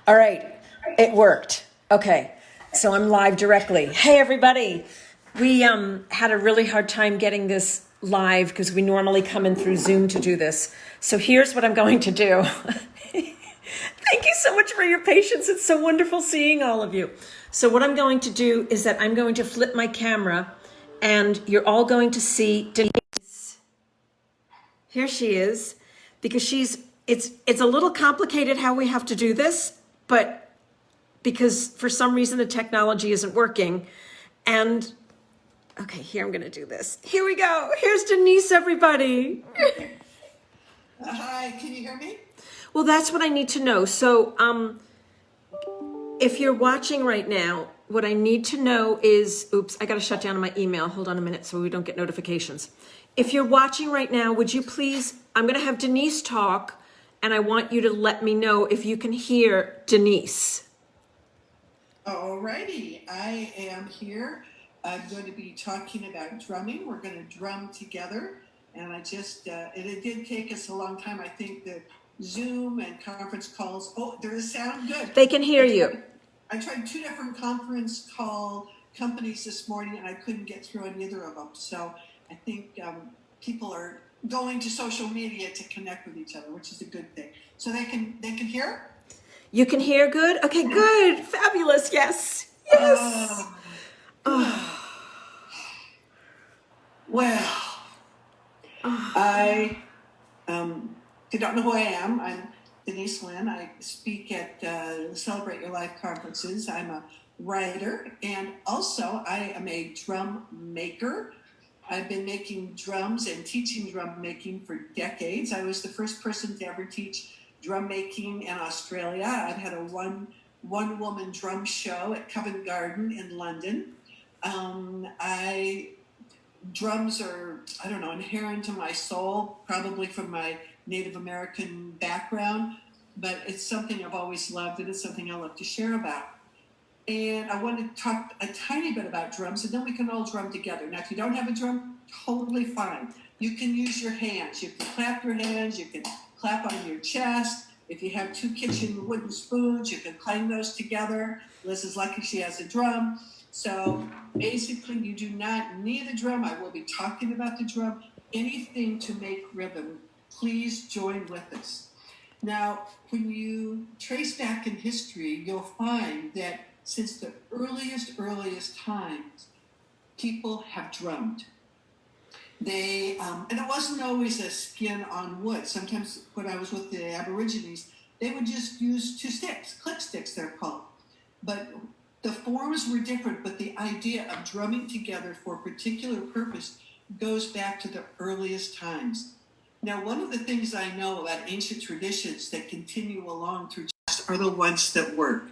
All right, it worked. Okay, so I'm live directly. Hey, everybody. We had a really hard time getting this live because we normally come in through Zoom to do this. So here's what I'm going to do. Thank you so much for your patience. It's so wonderful seeing all of you. So what I'm going to do is that I'm going to flip my camera and you're all going to see Denise. Here she is, because it's a little complicated how we have to do this, but because for some reason the technology isn't working. And okay, here, I'm going to do this. Here we go. Here's Denise, everybody. Hi, can you hear me? Well, that's what I need to know. So if you're watching right now, what I need to know is, oops, I got to shut down my email. Hold on a minute so we don't get notifications. If you're watching right now, would you please, I'm going to have Denise talk, and I want you to let me know if you can hear Denise. Alrighty, I am here. I'm going to be talking about drumming. We're going to drum together. And I just, it did take us a long time. I think the Zoom and conference calls, oh, there's sound good. They can hear you. I tried 2 different conference call companies this morning and I couldn't get through on either of them. So I think people are going to social media to connect with each other, which is a good thing. So they can hear? You can hear good? Okay, good. Fabulous. Yes. Yes. Well, I if you don't know who I am, I'm Denise Linn. I speak at Celebrate Your Life conferences. I'm a writer, and also I am a drum maker. I've been making drums and teaching drum making for decades. I was the first person to ever teach drum making in Australia. I've had a one-woman drum show at Covent Garden in London. Drums are, I don't know, inherent to my soul, probably from my Native American background, but it's something I've always loved, and it's something I love to share about. And I want to talk a tiny bit about drums, and then we can all drum together. Now, if you don't have a drum, totally fine. You can use your hands. You can clap your hands. You can clap on your chest. If you have 2 kitchen wooden spoons, you can clang those together. Liz is lucky she has a drum. So basically, you do not need a drum. I will be talking about the drum. Anything to make rhythm, please join with us. Now, when you trace back in history, you'll find that since the earliest times, people have drummed. They, and it wasn't always a skin on wood. Sometimes when I was with the Aborigines, they would just use 2 sticks, click sticks they're called. But the forms were different, but the idea of drumming together for a particular purpose goes back to the earliest times. Now, one of the things I know about ancient traditions that continue along through are the ones that work.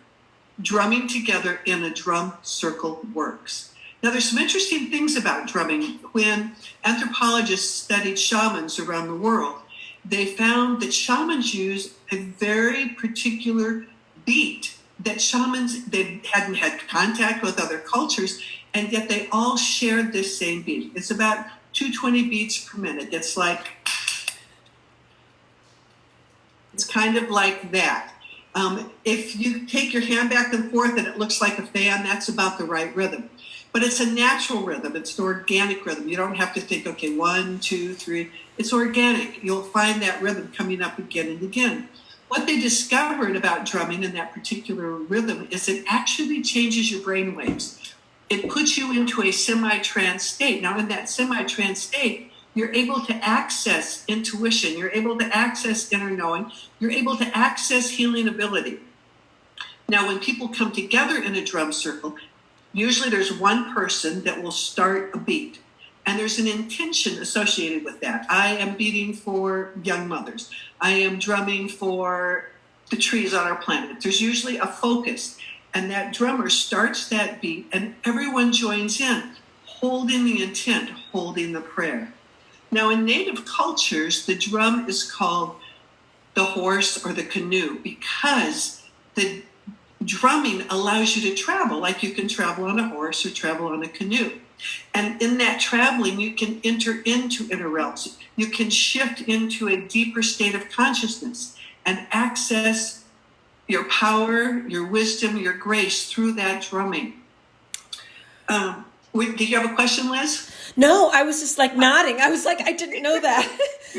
Drumming together in a drum circle works. Now, there's some interesting things about drumming. When anthropologists studied shamans around the world, they found that shamans use a very particular beat that shamans, they hadn't had contact with other cultures, and yet they all shared this same beat. It's about 220 beats per minute. It's kind of like that. If you take your hand back and forth and it looks like a fan, that's about the right rhythm. But it's a natural rhythm. It's an organic rhythm. You don't have to think, okay, 1, 2, 3. It's organic. You'll find that rhythm coming up again and again. What they discovered about drumming in that particular rhythm is it actually changes your brain waves. It puts you into a semi-trance state. Now, in that semi-trance state, you're able to access intuition. You're able to access inner knowing. You're able to access healing ability. Now, when people come together in a drum circle, usually there's one person that will start a beat. And there's an intention associated with that. I am beating for young mothers. I am drumming for the trees on our planet. There's usually a focus. And that drummer starts that beat and everyone joins in, holding the intent, holding the prayer. Now, in Native cultures, the drum is called the horse or the canoe because the drumming allows you to travel, like you can travel on a horse or travel on a canoe. And in that traveling, you can enter into inner realms. You can shift into a deeper state of consciousness and access your power, your wisdom, your grace through that drumming. Did you have a question, Liz? No, I was just like nodding. I was like, I didn't know that.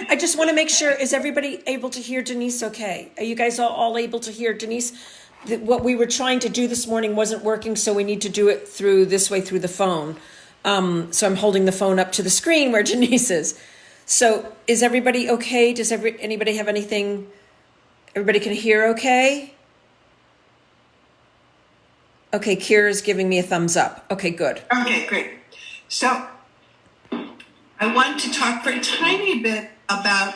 I just want to make sure, is everybody able to hear Denise okay? Are you guys all able to hear Denise? What we were trying to do this morning wasn't working, so we need to do it through the phone. So I'm holding the phone up to the screen where Denise is. So is everybody okay? Does anybody have anything? Everybody can hear okay? Okay, Kira's giving me a thumbs up. Okay, good. Okay, great. So I want to talk for a tiny bit about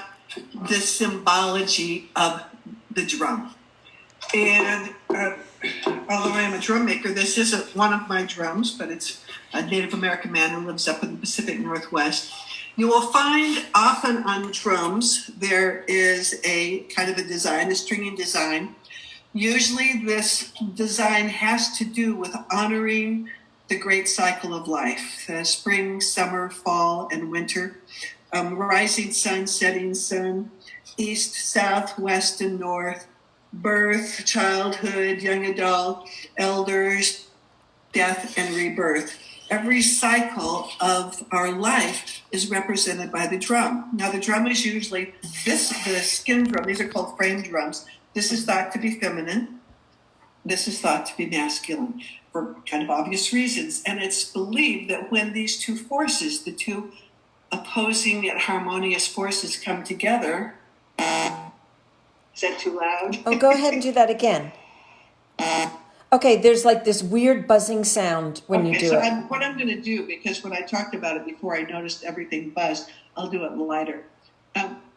the symbology of the drum. And although I am a drum maker, this isn't one of my drums, but it's a Native American man who lives up in the Pacific Northwest. You will find often on drums, there is a kind of a design, a stringing design. Usually this design has to do with honoring the great cycle of life, spring, summer, fall, and winter, rising sun, setting sun, east, south, west, and north, birth, childhood, young adult, elders, death, and rebirth. Every cycle of our life is represented by the drum. Now, the drum is usually the skin drum. These are called frame drums. This is thought to be feminine. This is thought to be masculine for kind of obvious reasons. And it's believed that when these two forces, the two opposing yet harmonious forces come together, is that too loud? Oh, go ahead and do that again. Okay, there's like this weird buzzing sound when you do so it. What I'm going to do, because when I talked about it before, I noticed everything buzzed. I'll do it lighter.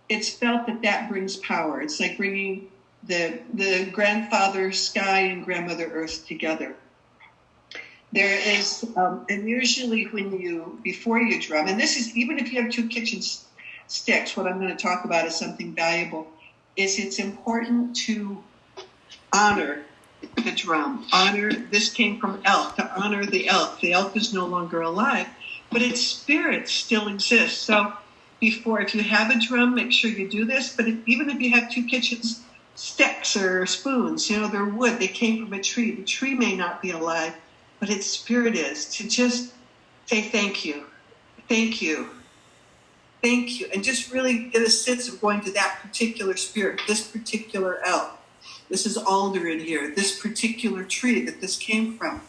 It's felt that brings power. It's like bringing the grandfather sky and grandmother earth together. There is, and usually before you drum, and this is even if you have two kitchen sticks, what I'm going to talk about is something valuable, is it's important to honor the drum. Honor, this came from elk, to honor the elk. The elk is no longer alive, but its spirit still exists. So if you have a drum, make sure you do this, but even if you have two kitchen sticks or spoons, they're wood, they came from a tree. The tree may not be alive, but its spirit is. To just say thank you, thank you, thank you, and just really get a sense of going to that particular spirit, this particular elk. This is alder in here, this particular tree that this came from.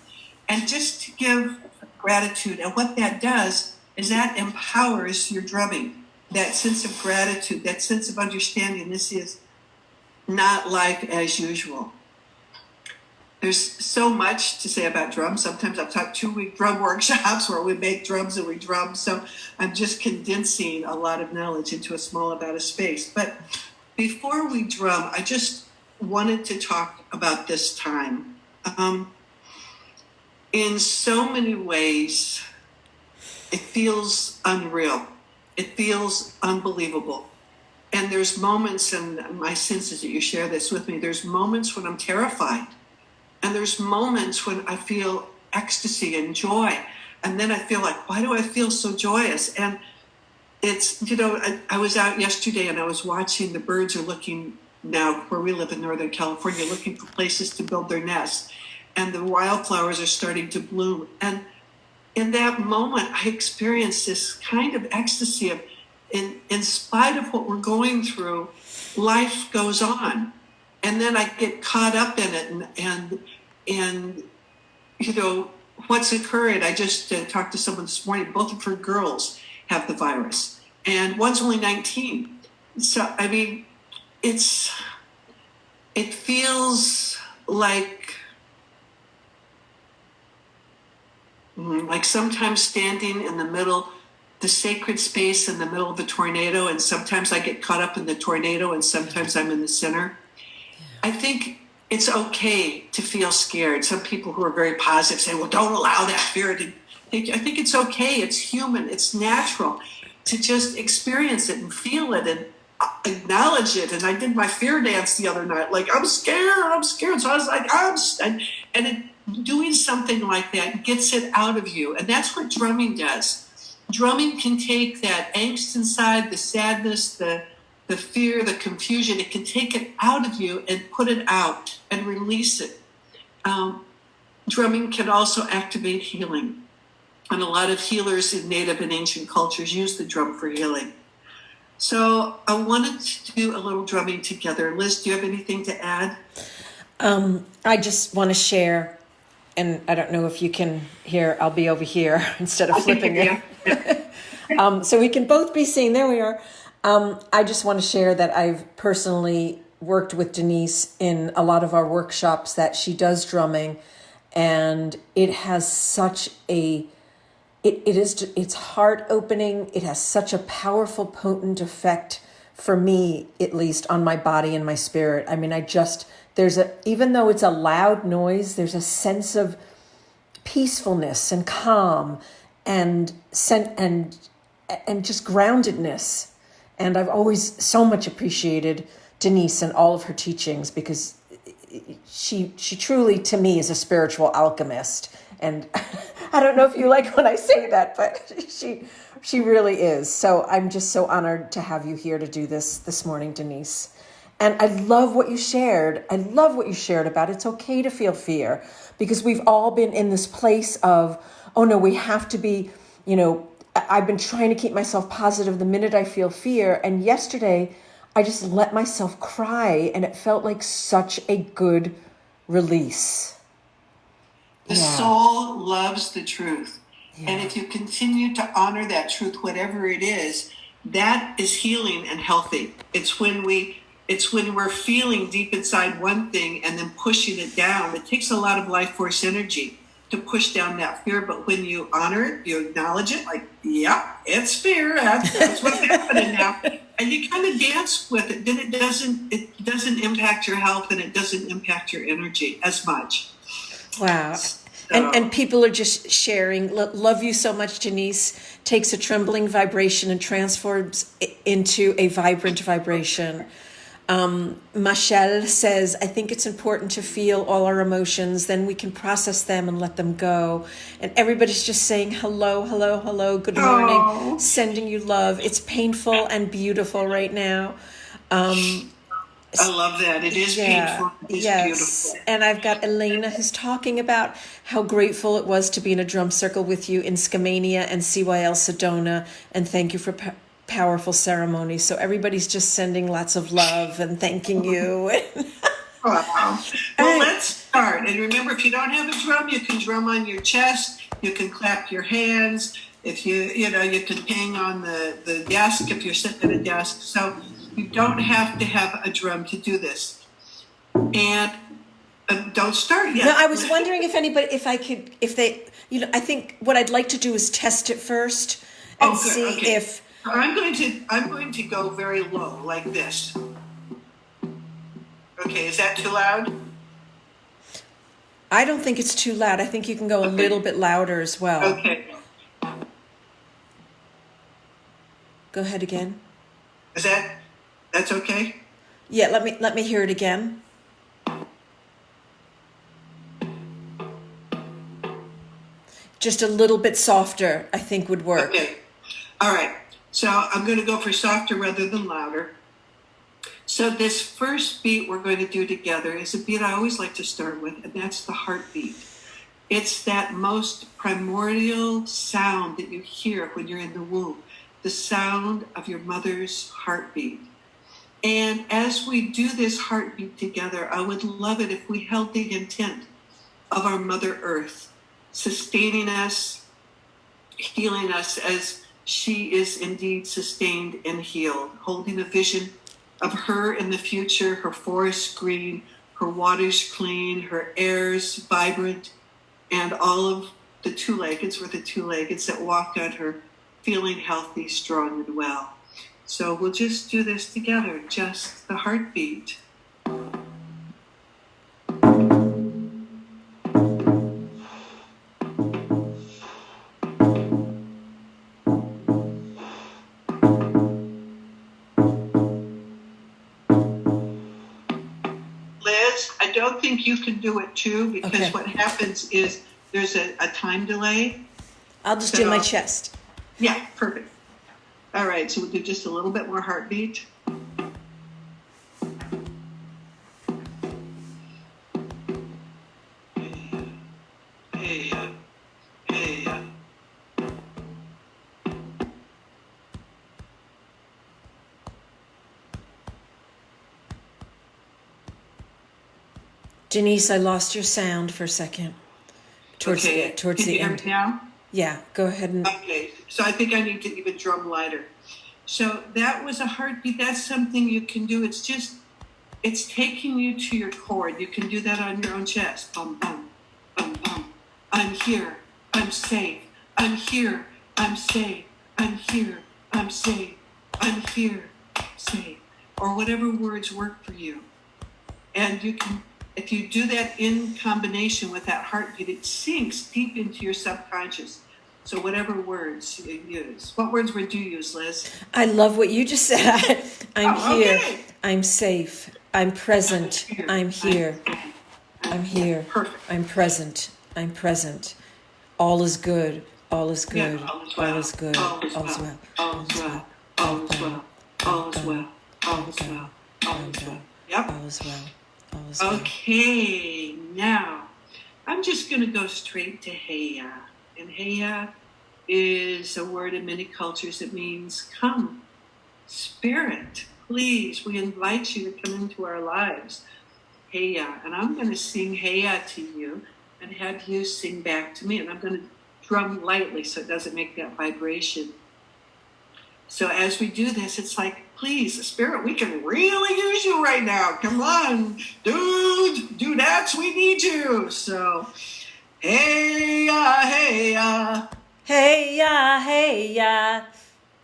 And just to give gratitude. And what that does is that empowers your drumming, that sense of gratitude, that sense of understanding. This is not life as usual. There's so much to say about drums. Sometimes I've taught 2-week drum workshops where we make drums and we drum. So I'm just condensing a lot of knowledge into a small amount of space. But before we drum, I just wanted to talk about this time. In so many ways, it feels unreal. It feels unbelievable. And there's moments, and my sense is that you share this with me, there's moments when I'm terrified. And there's moments when I feel ecstasy and joy. And then I feel like, why do I feel so joyous? And it's, I was out yesterday and I was watching the birds are looking now where we live in Northern California, looking for places to build their nests. And the wildflowers are starting to bloom. And in that moment, I experienced this kind of ecstasy of, in spite of what we're going through, life goes on. And then I get caught up in it and what's occurring. I just talked to someone this morning. Both of her girls have the virus, and one's only 19. So, I mean, it feels like sometimes standing in the middle, the sacred space in the middle of the tornado, and sometimes I get caught up in the tornado and sometimes I'm in the center. I think it's okay to feel scared. Some people who are very positive say, well, don't allow that fear to take you. I think it's okay. It's human. It's natural to just experience it and feel it and acknowledge it. And I did my fear dance the other night. Like, I'm scared. So I was like, doing something like that gets it out of you. And that's what drumming does. Drumming can take that angst inside, the sadness, the the fear, the confusion. It can take it out of you and put it out and release it. Drumming can also activate healing. And a lot of healers in Native and ancient cultures use the drum for healing. So I wanted to do a little drumming together. Liz, do you have anything to add? I just want to share, and I don't know if you can hear, I'll be over here instead of flipping it. So we can both be seen. There we are. I just want to share that I've personally worked with Denise in a lot of our workshops that she does drumming, and it has such a it's heart opening. It has such a powerful, potent effect for me, at least on my body and my spirit. I mean, even though it's a loud noise, there's a sense of peacefulness and calm and just groundedness. And I've always so much appreciated Denise and all of her teachings, because she truly, to me, is a spiritual alchemist. And I don't know if you like when I say that, but she really is. So I'm just so honored to have you here to do this morning, Denise. And I love what you shared. I love what you shared about it's okay to feel fear, because we've all been in this place of, oh no, we have to be, I've been trying to keep myself positive the minute I feel fear. And yesterday I just let myself cry, and it felt like such a good release. The soul loves the truth. Yeah. And if you continue to honor that truth, whatever it is, that is healing and healthy. It's when we're feeling deep inside one thing and then pushing it down. It takes a lot of life force energy to push down that fear. But when you honor it, you acknowledge it, like, yeah, it's fear. That's what's happening now. And you kind of dance with it. Then it doesn't impact your health, and it doesn't impact your energy as much. Wow. And people are just sharing. Love you so much, Denise. Takes a trembling vibration and transforms it into a vibrant vibration. Michelle says, I think it's important to feel all our emotions, then we can process them and let them go. And everybody's just saying hello, hello, hello, good morning, sending you love. It's painful and beautiful right now. I love that. It is painful. It's beautiful. And I've got Elena who's talking about how grateful it was to be in a drum circle with you in Skamania and CYL Sedona. And thank you for powerful ceremony. So everybody's just sending lots of love and thanking you. Wow. Well, let's start. And remember, if you don't have a drum, you can drum on your chest. You can clap your hands. If you can bang on the desk if you're sitting at a desk. So you don't have to have a drum to do this. And don't start yet. No, I was wondering I think what I'd like to do is test it first and see if. I'm going to go very low, like this. Okay, is that too loud? I don't think it's too loud. I think you can go a little bit louder as well. Okay. Go ahead again. That's okay? Yeah, let me hear it again. Just a little bit softer, I think, would work. Okay. All right. So I'm going to go for softer rather than louder. So this first beat we're going to do together is a beat I always like to start with, and that's the heartbeat. It's that most primordial sound that you hear when you're in the womb, the sound of your mother's heartbeat. And as we do this heartbeat together, I would love it if we held the intent of our Mother Earth, sustaining us, healing us as she is indeed sustained and healed, holding a vision of her in the future, her forests green, her waters clean, her airs vibrant, and all of the two-leggeds that walk on her feeling healthy, strong, and well. So we'll just do this together, just the heartbeat. Liz, I don't think you can do it too, because what happens is there's a time delay. I'll just do my chest. Yeah, perfect. All right, so we'll do just a little bit more heartbeat. Heya, heya. Denise, I lost your sound for a second. Towards Okay, towards can the you hear end. me now? Yeah, go ahead and. Okay, so I think I need to even drum lighter. So that was a heartbeat. That's something you can do. It's taking you to your core. You can do that on your own chest. Bum, bum, bum, bum. I'm here. I'm safe. I'm here. I'm safe. I'm here. I'm safe. I'm here. Safe. Or whatever words work for you. And you can, if you do that in combination with that heartbeat, it sinks deep into your subconscious. So whatever words you use. What words would you use, Liz? I love what you just said. I'm here. Okay. I'm safe. I'm present. I'm here. I'm here. Perfect. I'm present. I'm present. All is good. All is good. Yeah, all is well. All is good. All is All is well. well. All is well. All is well. All is well. All is well. All is well. Yep. All is well. All is well. Okay, now I'm just going to go straight to Heya. And Heya is a word in many cultures that means come, spirit, please, we invite you to come into our lives. Heya. And I'm going to sing Heya to you and have you sing back to me. And I'm going to drum lightly so it doesn't make that vibration. So as we do this, it's like, please, Spirit, we can really use you right now. Come on, dudettes, we need you. So, hey-ya, hey-ya. Hey-ya, hey-ya.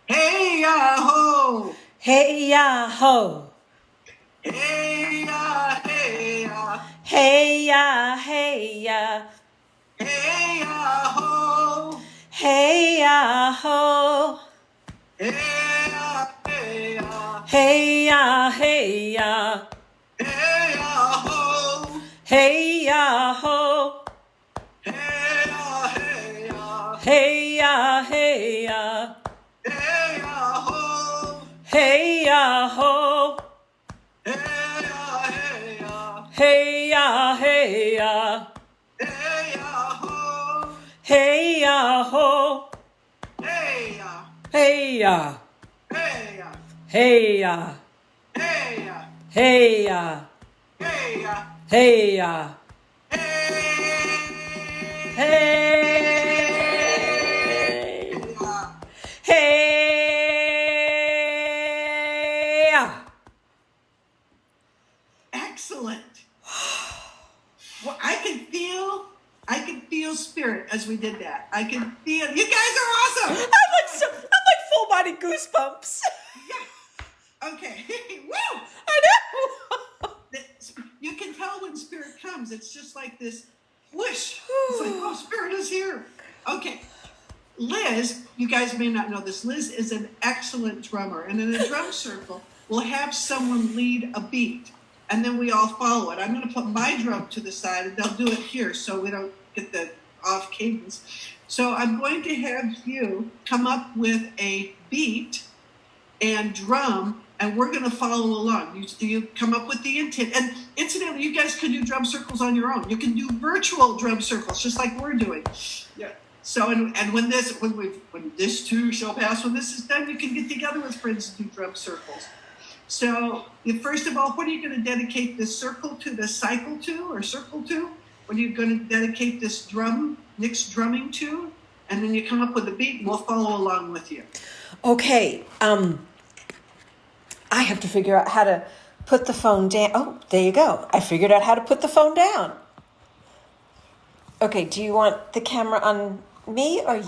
Hey-ya, ho. Hey-ya, ho. Hey-ya, hey-ya. Hey-ya, hey-ya. Hey-ya, ho. Hey-ya, ho. Hey-ya, hey-ya. Hey-ya, hey-ya. Hey-ya, ho. Hey-ya, ho. Hey-ya, hey-ya. Hey-ya, hey-ya. Hey-ya, ho. Hey-ya, ho. Hey-ya, hey-ya. Hey-ya, hey-ya. Hey-ya, ho. Hey-ya, ho. Hey-ya. Hey-ya. Hey-ya. Hey-ya. Hey-ya. Hey-ya. Hey-ya. Hey-ya. Hey. Hey. Excellent. Well, I can feel spirit as we did that. I can feel, you guys are awesome. I'm like full body goosebumps. Yeah. Okay. Woo! I know. You can tell when spirit comes. It's just like this whoosh. It's like, oh, spirit is here. Okay. Liz, you guys may not know this, Liz is an excellent drummer. And in a drum circle, we'll have someone lead a beat. And then we all follow it. I'm going to put my drum to the side, and they'll do it here so we don't get the off cadence. So I'm going to have you come up with a beat and drum, and we're going to follow along. You come up with the intent. And incidentally, you guys can do drum circles on your own. You can do virtual drum circles, just like we're doing. Yeah. So, and when this too shall pass, when this is done, you can get together with friends and do drum circles. So, first of all, what are you going to dedicate this circle to, the cycle to, or circle to? What are you going to dedicate this mixed drumming to? And then you come up with a beat, and we'll follow along with you. Okay. I have to figure out how to put the phone down. Oh, there you go. I figured out how to put the phone down. Okay, do you want the camera on me or you?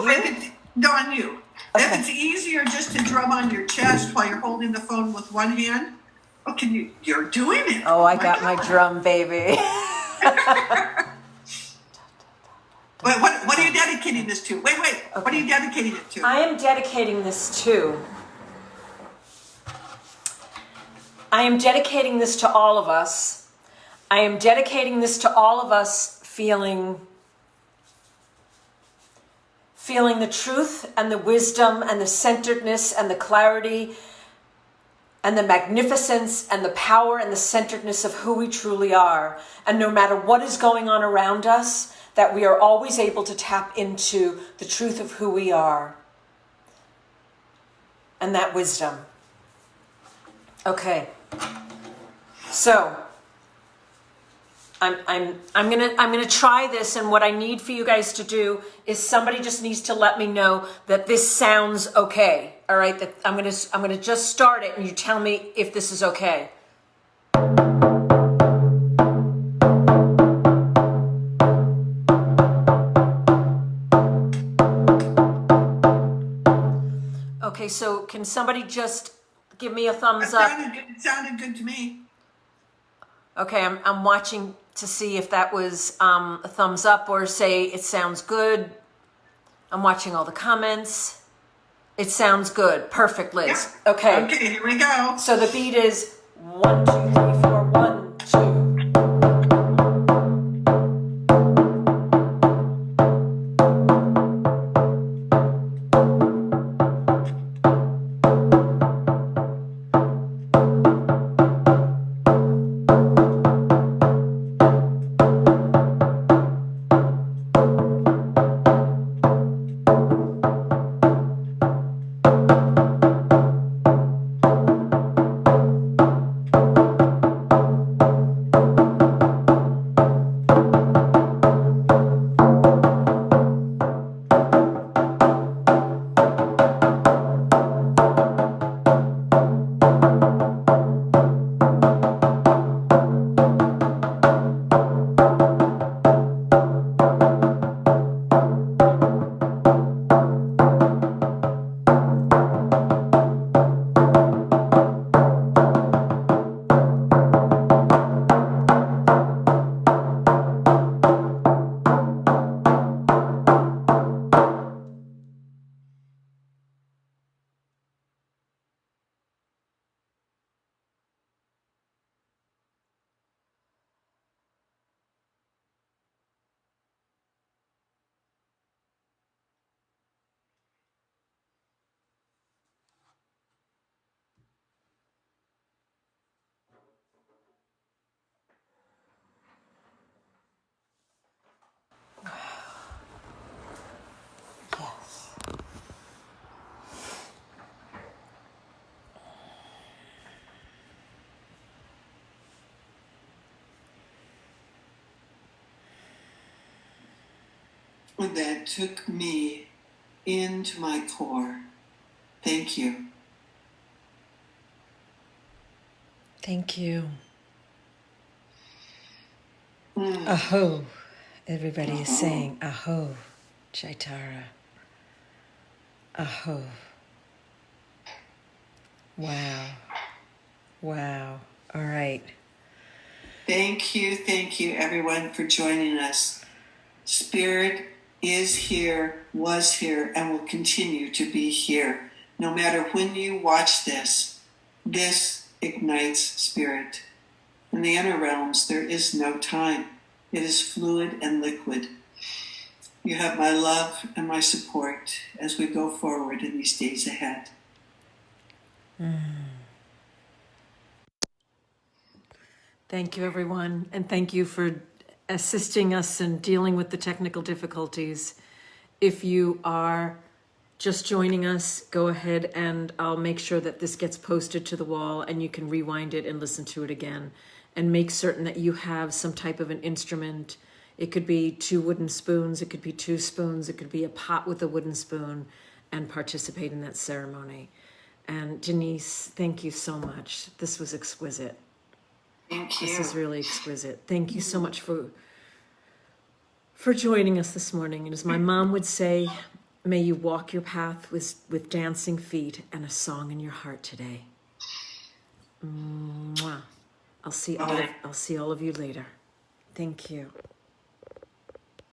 No, on you. Okay. If it's easier just to drum on your chest while you're holding the phone with one hand, you're doing it. Oh, I got my drum, baby. What are you dedicating this to? Wait. Okay. What are you dedicating it to? I am dedicating this to all of us. I am dedicating this to all of us feeling the truth and the wisdom and the centeredness and the clarity and the magnificence and the power and the centeredness of who we truly are. And no matter what is going on around us, that we are always able to tap into the truth of who we are and that wisdom. Okay. So I'm gonna try this, and what I need for you guys to do is somebody just needs to let me know that this sounds okay. All right, that I'm gonna just start it, and you tell me if this is okay. Okay, so can somebody just give me a thumbs up? It sounded good to me. Okay, I'm watching to see if that was a thumbs up or say it sounds good. I'm watching all the comments. It sounds good. Perfect, Liz. Yeah. Okay. Okay, here we go. So the beat is 1, 2, 3, 4, 1, 2. Yes. That took me into my core. Thank you. Thank you. Aho. Everybody is saying aho, Chaitara. Aho. Wow. Wow. All right. Thank you, everyone, for joining us. Spirit is here, was here, and will continue to be here. No matter when you watch this, this ignites spirit. In the inner realms, there is no time. It is fluid and liquid. You have my love and my support as we go forward in these days ahead. Thank you, everyone. And thank you for assisting us in dealing with the technical difficulties. If you are just joining us, go ahead and I'll make sure that this gets posted to the wall and you can rewind it and listen to it again. And make certain that you have some type of an instrument. It could be 2 wooden spoons, it could be 2 spoons, it could be a pot with a wooden spoon, and participate in that ceremony. And Denise, thank you so much. This was exquisite. Thank you. This is really exquisite. Thank you so much for joining us this morning. And as my mom would say, may you walk your path with dancing feet and a song in your heart today. Mwah. I'll see all of you later. Thank you.